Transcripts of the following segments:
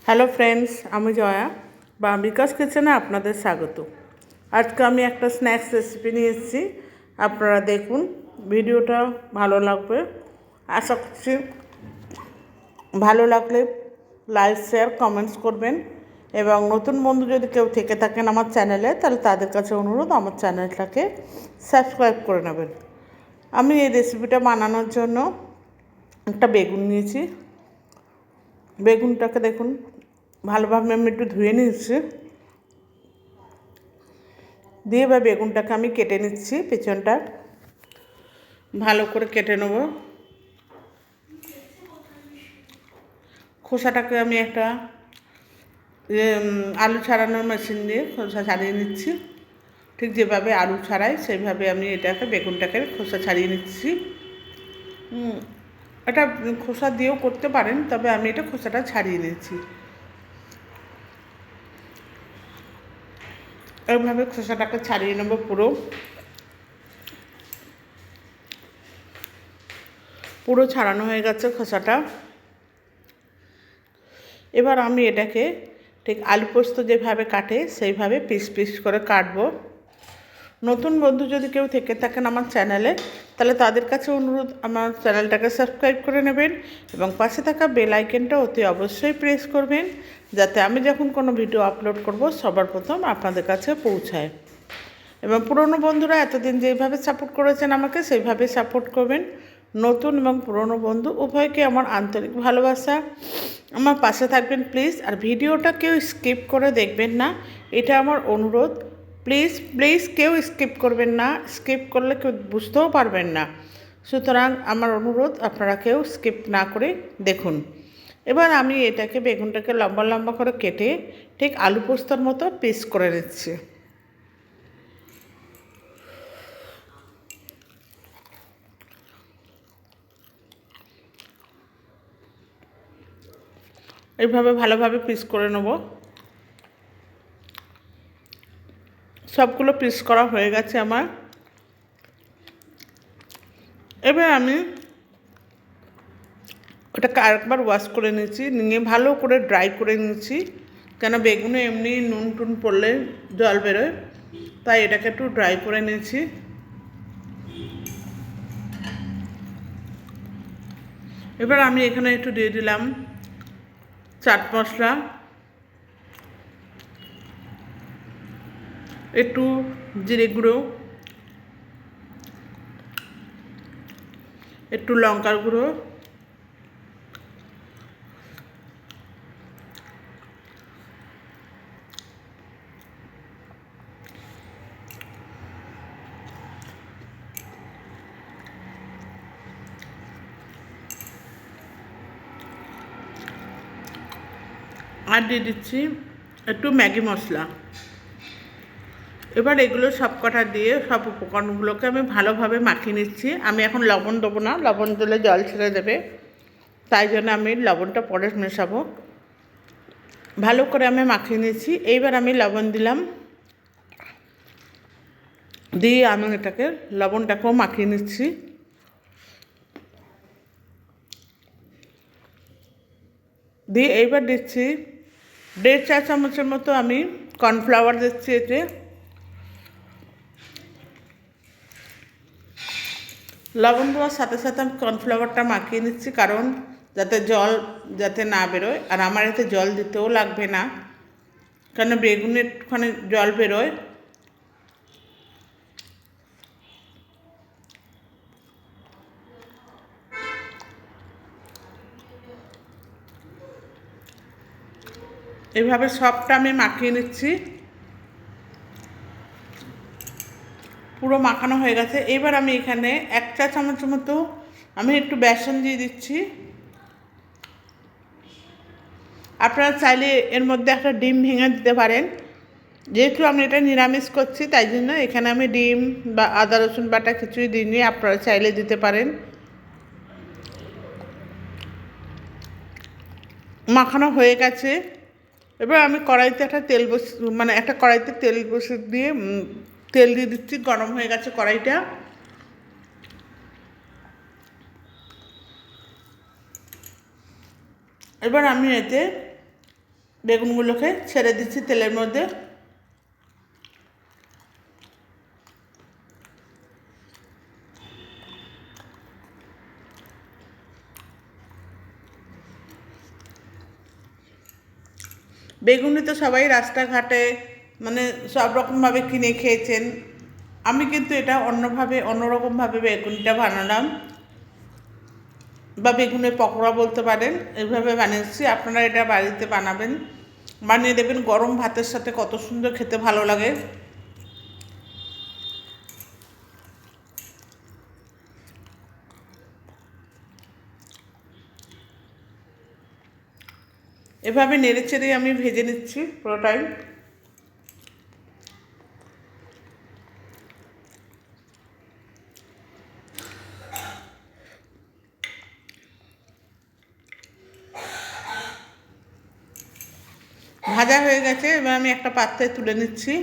Hello friends, আমি জয়া বা বিকাশ কিচেনে আপনাদের স্বাগত। আজকে আমি একটা স্ন্যাক্স রেসিপি নিয়ে এসেছি। আপনারা দেখুন, ভিডিওটা ভালো লাগবে। আশা করছি ভালো লাগলে লাইক, শেয়ার, কমেন্টস করবেন। এবং নতুন বন্ধু যদি কেউ থেকে থাকেন আমার চ্যানেলে, তাহলে তাদের কাছে অনুরোধ আমার চ্যানেলটাকে সাবস্ক্রাইব করে নেবেন। আমি এই রেসিপিটা বানানোর জন্য একটা বেগুন নিয়েছি। বেগুনটাকে দেখুন ভালোভাবে আমি একটু ধুয়ে নিচ্ছি, দিয়ে এবার বেগুনটাকে আমি কেটে নিচ্ছি। পেছনটা ভালো করে কেটে নেব। খোসাটাকে আমি একটা আলু ছাড়ানোর মেশিন দিয়ে খোসা ছাড়িয়ে নিচ্ছি। ঠিক যেভাবে আলু ছাড়াই সেইভাবে আমি এটাকে বেগুনটাকে খোসা ছাড়িয়ে নিচ্ছি। এটা খোসা দিয়েও করতে পারেন, তবে আমি এটা খোসাটা ছাড়িয়ে নিচ্ছি। এইভাবে খোসাটাকে ছাড়িয়ে নেব। পুরো ছাড়ানো হয়ে গেছে খোসাটা। এবার আমি এটাকে ঠিক আলু পোস্ত যেভাবে কাটে সেইভাবে পিস পিস করে কাটবো। নতুন বন্ধু যদি কেউ থেকে থাকেন আমার চ্যানেলে, তাহলে তাদের কাছে অনুরোধ আমার চ্যানেলটাকে সাবস্ক্রাইব করে নেবেন এবং পাশে থাকা বেল আইকনটা অতি অবশ্যই প্রেস করবেন, যাতে আমি যখন কোনো ভিডিও আপলোড করব সবার প্রথম আপনাদের কাছে পৌঁছায়। এবং পুরনো বন্ধুরা এতদিন যেভাবে সাপোর্ট করেছেন আমাকে, সেইভাবে সাপোর্ট করবেন। নতুন এবং পুরনো বন্ধু উভয়কে আমার আন্তরিক ভালোবাসা। আমার পাশে থাকবেন প্লিজ। আর ভিডিওটা কেউ স্কিপ করে দেখবেন না, এটা আমার অনুরোধ। প্লিজ প্লিজ কেউ স্কিপ করবেন না, স্কিপ করলে কেউ বুঝতেও পারবেন না। সুতরাং আমার অনুরোধ, আপনারা কেউ স্কিপ না করে দেখুন। এবার আমি এটাকে বেগুনটাকে লম্বা লম্বা করে কেটে ঠিক আলু পোস্তর মতো পিস করে নিচ্ছি। এইভাবে ভালোভাবে পিস করে নেব। সবগুলো পিস করা হয়ে গেছে আমার। এবার আমি ওটাকে আরেকবার ওয়াশ করে নিয়েছি, নিয়ে ভালো করে ড্রাই করে নিয়েছি। কেন বেগুনে এমনি নুন টুন পড়লে জল বেরোয়, তাই এটাকে একটু ড্রাই করে নিয়েছি। এবার আমি এখানে একটু দিয়ে দিলাম চাট মশলা, একটু জিরে গুঁড়ো, একটু লঙ্কার গুঁড়ো, আর দিয়ে দিচ্ছি একটু ম্যাগি মশলা। এবার এগুলো সব কটা দিয়ে সব উপকরণগুলোকে আমি ভালোভাবে মাখিয়ে নিচ্ছি। আমি এখন লবণ দেবো না, লবণ দিলে জল ছেড়ে দেবে, তাই জন্য আমি লবণটা পরে মেশাবো। ভালো করে আমি মাখিয়ে নিয়েছি। এইবার আমি লবণ দিলাম, দিয়ে আমি এটাকে লবণটাকেও মাখিয়ে নিচ্ছি। দিয়ে এইবার দিচ্ছি 1.5 চা চামচের মতো আমি কর্নফ্লাওয়ার দিচ্ছি এতে। লবণ দেওয়ার সাথে সাথে আমি কর্নফ্লাওয়ারটা মাখিয়ে নিচ্ছি, কারণ যাতে জল যাতে না বেরোয়। আর আমার এতে জল দিতেও লাগবে না, কেন বেগুনের একটুখানি জল বেরোয়। এইভাবে সবটা আমি মাখিয়ে নিচ্ছি। পুরো মাখানো হয়ে গেছে। এবার আমি এখানে 1 চা চামচের মতো আমি একটু বেসন দিয়ে দিচ্ছি। আপনারা চাইলে এর মধ্যে একটা ডিম ভেঙে দিতে পারেন। যেহেতু আমি এটা নিরামিষ করছি, তাই জন্য এখানে আমি ডিম বা আদা রসুন বাটা কিছুই দিইনি, আপনারা চাইলে দিতে পারেন। মাখানো হয়ে গেছে। এবার আমি কড়াইতে একটা কড়াইতে তেল বসে দিয়ে তেল দিয়ে দিচ্ছি। গরম হয়ে গেছে কড়াইটা। এবার আমি এতে বেগুনগুলোকে ছেড়ে দিচ্ছি তেলের মধ্যে। বেগুনি তো সবাই রাস্তাঘাটে মানে সব রকমভাবে কিনে খেয়েছেন। আমি কিন্তু এটা অন্যরকমভাবে বেগুনিটা বানালাম, বা বেগুনের পকোড়া বলতে পারেন। এইভাবে বানিয়েছি, আপনারা এটা বাড়িতে বানাবেন, বানিয়ে দেবেন। গরম ভাতের সাথে কত সুন্দর খেতে ভালো লাগে। এভাবে নেড়ে চেড়ে আমি ভেজে নিচ্ছি পুরোটাই। ভাজা হয়ে গেছে, এবার আমি একটা পাত্রে তুলে নিচ্ছি।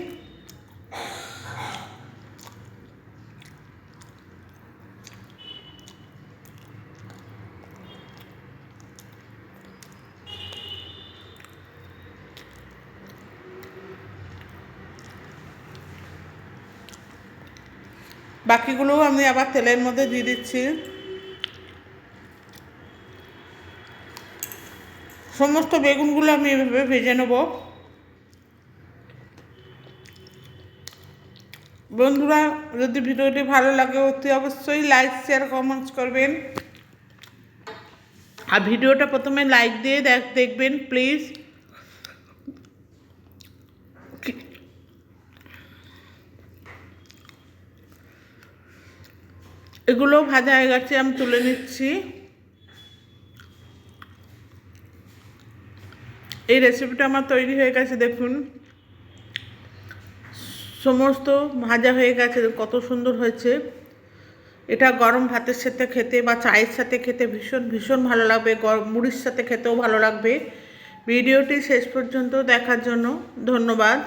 বাকিগুলোও আমি আবার তেলের মধ্যে দিয়ে দিচ্ছি। সমস্ত বেগুনগুলো আমি এভাবে ভেজে নেব। বন্ধুরা, যদি ভিডিওটি ভালো লাগে অতি অবশ্যই লাইক শেয়ার কমেন্টস করবেন। আর ভিডিওটা প্রথমে লাইক দিয়ে দেখবেন প্লিজ। এগুলো ভাজা হয়ে গেছে, আমি তুলে নিচ্ছি। এই রেসিপিটা আমার তৈরি হয়ে গেছে, দেখুন সমস্ত ভাজা হয়ে গেছে, কত সুন্দর হয়েছে। এটা গরম ভাতের সাথে খেতে বা চায়ের সাথে খেতে ভীষণ ভীষণ ভালো লাগবে, মুড়ির সাথে খেতেও ভালো লাগবে। ভিডিওটি শেষ পর্যন্ত দেখার জন্য ধন্যবাদ।